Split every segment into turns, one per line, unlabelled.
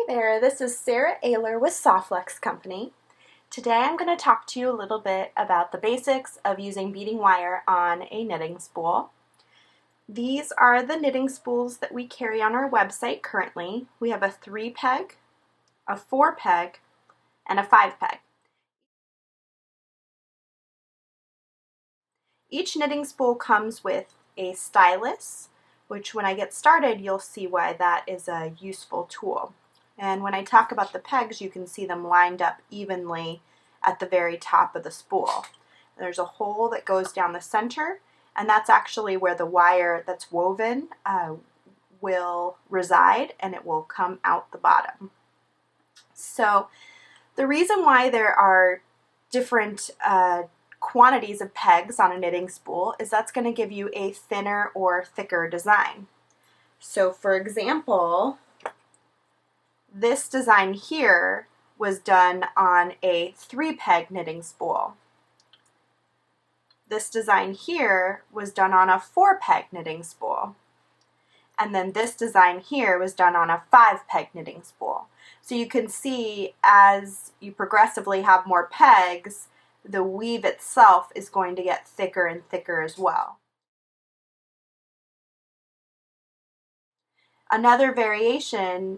there, this is Sara Oehler with Softflex Company. Today I'm going to talk to you a little bit about the basics of using beading wire on a knitting spool. These are the knitting spools that we carry on our website currently. We have a 3-peg, a 4-peg, and a 5-peg. Each knitting spool comes with a stylus, which when I get started you'll see why that is a useful tool. And when I talk about the pegs, you can see them lined up evenly at the very top of the spool. There's a hole that goes down the center, and that's actually where the wire that's woven will reside, and it will come out the bottom. So the reason why there are different quantities of pegs on a knitting spool is that's going to give you a thinner or thicker design. So for example, this design here was done on a 3-peg knitting spool. This design here was done on a 4-peg knitting spool. And then this design here was done on a 5-peg knitting spool. So you can see as you progressively have more pegs, the weave itself is going to get thicker and thicker as well. Another variation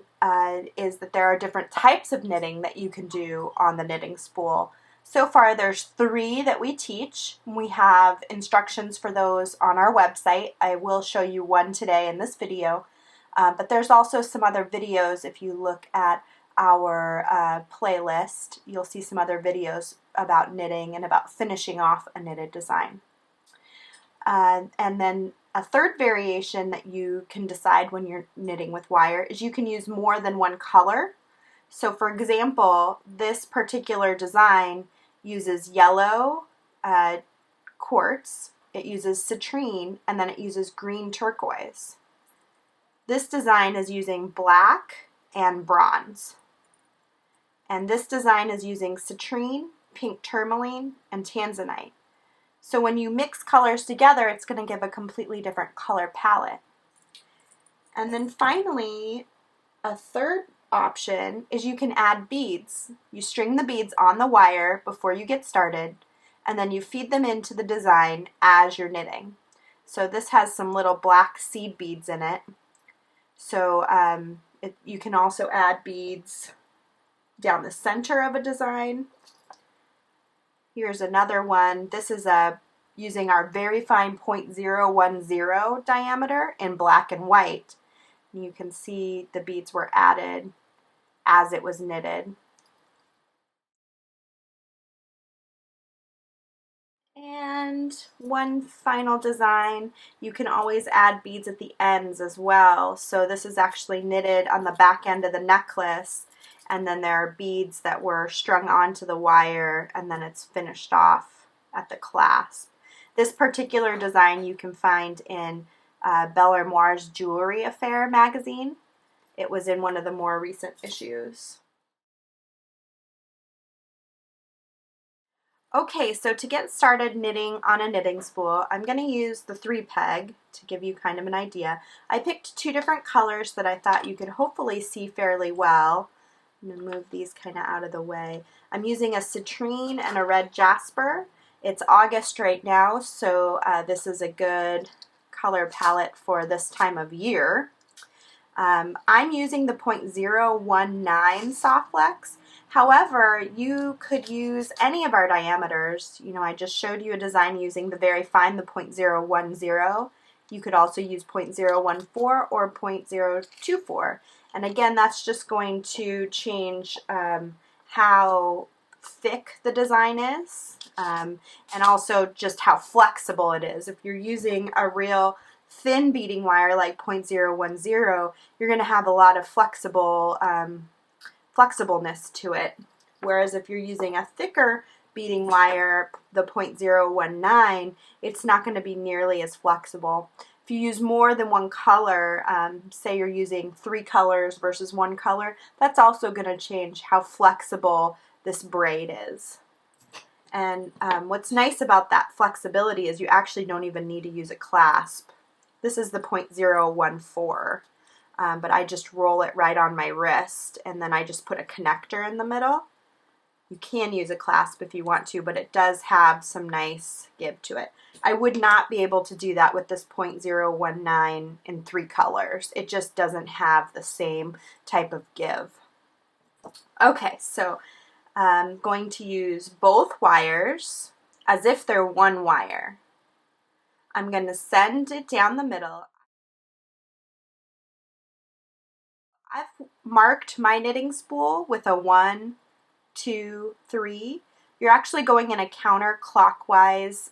is that there are different types of knitting that you can do on the knitting spool. So far there's 3 that we teach. We have instructions for those on our website. I will show you one today in this video, but there's also some other videos. If you look at our playlist, you'll see some other videos about knitting and about finishing off a knitted design. And then a third variation that you can decide when you're knitting with wire is you can use more than one color. So for example, this particular design uses yellow quartz, it uses citrine, and then it uses green turquoise. This design is using black and bronze. And this design is using citrine, pink tourmaline, and tanzanite. So when you mix colors together, it's going to give a completely different color palette. And then finally, a third option is you can add beads. You string the beads on the wire before you get started, and then you feed them into the design as you're knitting. So this has some little black seed beads in it. So you can also add beads down the center of a design. Here's another one. This is using our very fine 0.010 diameter in black and white. You can see the beads were added as it was knitted. And one final design, you can always add beads at the ends as well. So this is actually knitted on the back end of the necklace, and then there are beads that were strung onto the wire, and then it's finished off at the clasp. This particular design you can find in Belle Armoire's Jewelry Affair magazine. It was in one of the more recent issues. Okay, so to get started knitting on a knitting spool, I'm going to use the 3-peg to give you kind of an idea. I picked 2 different colors that I thought you could hopefully see fairly well. I'm going to move these kind of out of the way. I'm using a citrine and a red jasper. It's August right now, so this is a good color palette for this time of year. I'm using the 0.019 Softflex. However, you could use any of our diameters. You know, I just showed you a design using the very fine, the 0.010. You could also use 0.014 or 0.024. And again, that's just going to change how thick the design is, and also just how flexible it is. If you're using a real thin beading wire like 0.010, you're going to have a lot of flexibleness to it. Whereas if you're using a thicker beading wire, the 0.019, it's not going to be nearly as flexible. If you use more than one color, say you're using 3 colors versus 1 color, that's also going to change how flexible this braid is. And what's nice about that flexibility is you actually don't even need to use a clasp. This is the 0.014. but I just roll it right on my wrist, and then I just put a connector in the middle. You can use a clasp if you want to, but it does have some nice give to it. I would not be able to do that with this .019 in 3 colors. It just doesn't have the same type of give. Okay, so I'm going to use both wires as if they're one wire. I'm going to send it down the middle. I've marked my knitting spool with a 1, 2, 3. You're actually going in a counterclockwise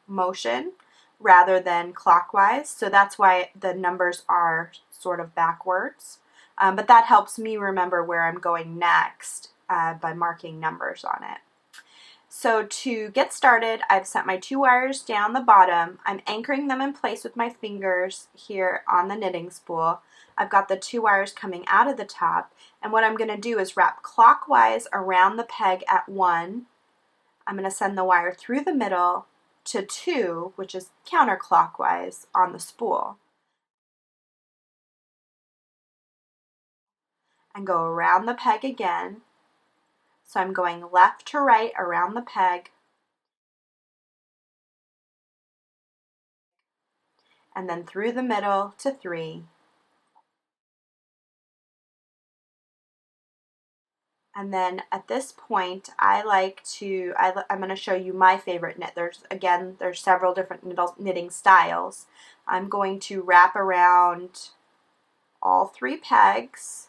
motion rather than clockwise, so that's why the numbers are sort of backwards. But that helps me remember where I'm going next by marking numbers on it. So to get started, I've set my 2 wires down the bottom. I'm anchoring them in place with my fingers here on the knitting spool. I've got the 2 wires coming out of the top, and what I'm going to do is wrap clockwise around the peg at 1. I'm going to send the wire through the middle to 2, which is counterclockwise on the spool, and go around the peg again. So I'm going left to right around the peg, and then through the middle to 3. And then at this point, I'm going to show you my favorite knit. There's several different knitting styles. I'm going to wrap around all 3 pegs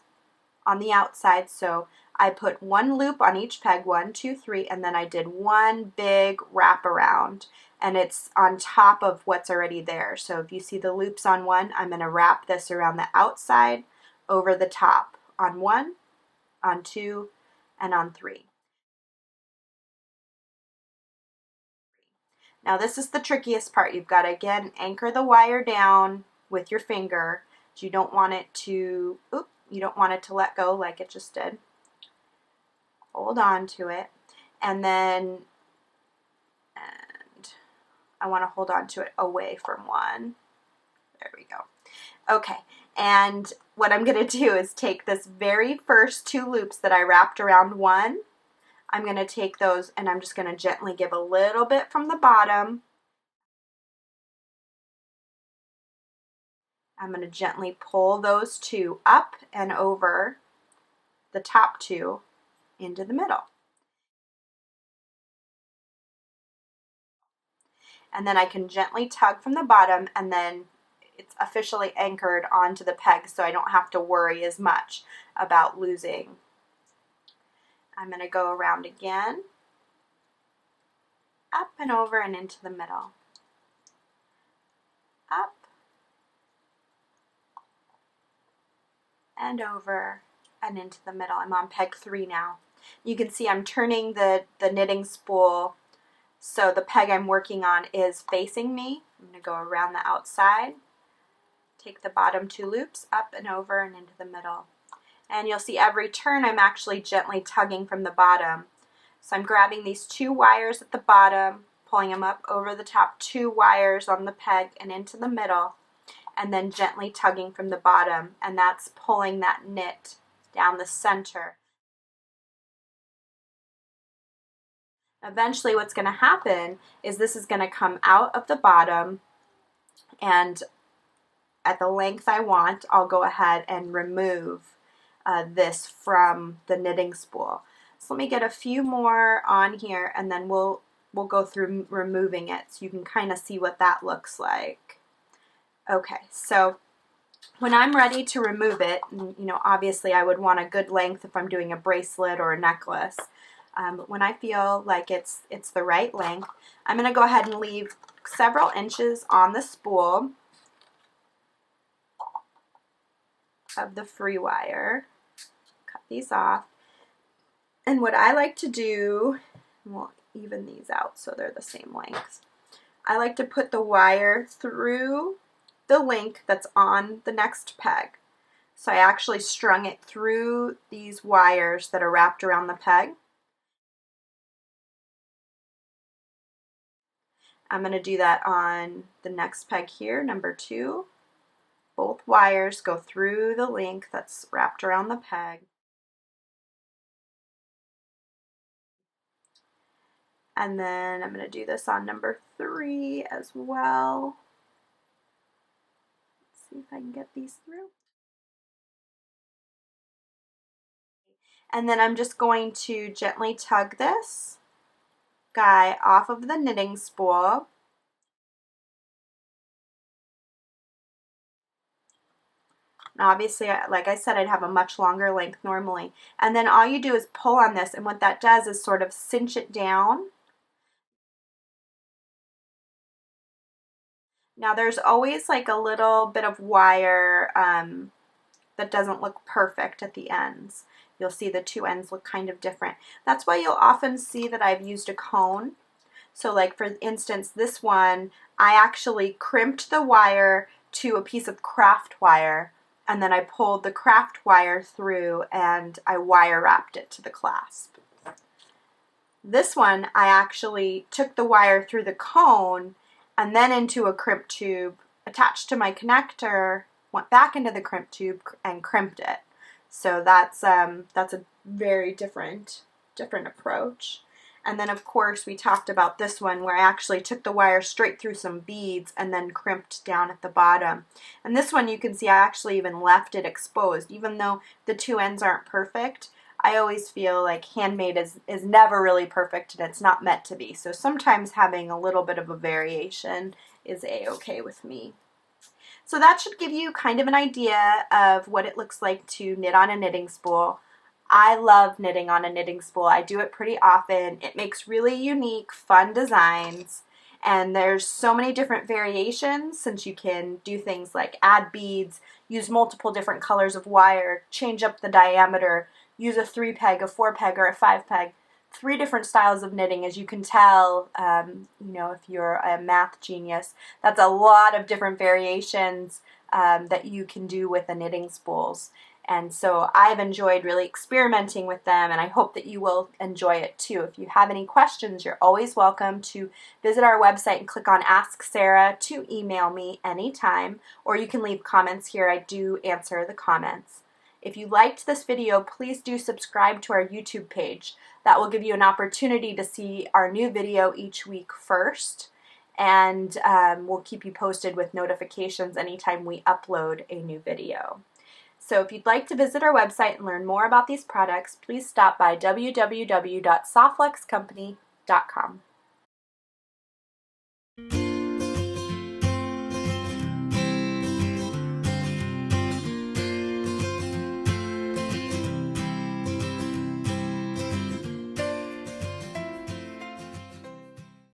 on the outside. So I put 1 loop on each peg, 1, 2, 3, and then I did 1 big wrap around, and it's on top of what's already there. So if you see the loops on 1, I'm going to wrap this around the outside over the top on 1, on 2, and on 3. Now this is the trickiest part. You've got to, again, anchor the wire down with your finger. You don't want it to, let go like it just did. Hold on to it, and then I want to hold on to it away from 1. There we go. Okay, and what I'm going to do is take this very first 2 loops that I wrapped around 1. I'm going to take those and I'm just going to gently give a little bit from the bottom. I'm going to gently pull those 2 up and over the top 2 into the middle. And then I can gently tug from the bottom, and then it's officially anchored onto the peg, so I don't have to worry as much about losing. I'm going to go around again, up and over and into the middle. Up and over and into the middle. I'm on peg 3 now. You can see I'm turning the knitting spool so the peg I'm working on is facing me. I'm going to go around the outside, take the bottom 2 loops up and over and into the middle. And you'll see every turn I'm actually gently tugging from the bottom. So I'm grabbing these 2 wires at the bottom, pulling them up over the top 2 wires on the peg and into the middle, and then gently tugging from the bottom, and that's pulling that knit down the center. Eventually what's going to happen is this is going to come out of the bottom, and at the length I want, I'll go ahead and remove this from the knitting spool. So let me get a few more on here, and then we'll go through removing it so you can kind of see what that looks like. Okay, so when I'm ready to remove it, obviously I would want a good length if I'm doing a bracelet or a necklace. But when I feel like it's the right length, I'm going to go ahead and leave several inches on the spool of the free wire. Cut these off. And what I like to do, we'll even these out so they're the same length. I like to put the wire through the link that's on the next peg. So I actually strung it through these wires that are wrapped around the peg. I'm going to do that on the next peg here, number 2. Both wires go through the link that's wrapped around the peg. And then I'm going to do this on number 3 as well. Let's see if I can get these through. And then I'm just going to gently tug this guy off of the knitting spool. And obviously, like I said, I'd have a much longer length normally. And then all you do is pull on this, and what that does is sort of cinch it down. Now there's always like a little bit of wire that doesn't look perfect at the ends. You'll see the two ends look kind of different. That's why you'll often see that I've used a cone. So like for instance, this one, I actually crimped the wire to a piece of craft wire, and then I pulled the craft wire through and I wire wrapped it to the clasp. This one, I actually took the wire through the cone and then into a crimp tube, attached to my connector, went back into the crimp tube and crimped it. So that's a very different approach. And then of course we talked about this one where I actually took the wire straight through some beads and then crimped down at the bottom. And this one you can see I actually even left it exposed. Even though the two ends aren't perfect, I always feel like handmade is never really perfect and it's not meant to be. So sometimes having a little bit of a variation is a-okay with me. So that should give you kind of an idea of what it looks like to knit on a knitting spool. I love knitting on a knitting spool. I do it pretty often. It makes really unique, fun designs. And there's so many different variations since you can do things like add beads, use multiple different colors of wire, change up the diameter, use a 3-peg, a 4-peg, or a 5-peg. 3 different styles of knitting, as you can tell, you know, if you're a math genius. That's a lot of different variations that you can do with the knitting spools. And so I've enjoyed really experimenting with them, and I hope that you will enjoy it too. If you have any questions, you're always welcome to visit our website and click on Ask Sara to email me anytime, or you can leave comments here. I do answer the comments. If you liked this video, please do subscribe to our YouTube page. That will give you an opportunity to see our new video each week first, and we'll keep you posted with notifications anytime we upload a new video. So if you'd like to visit our website and learn more about these products, please stop by www.softluxcompany.com.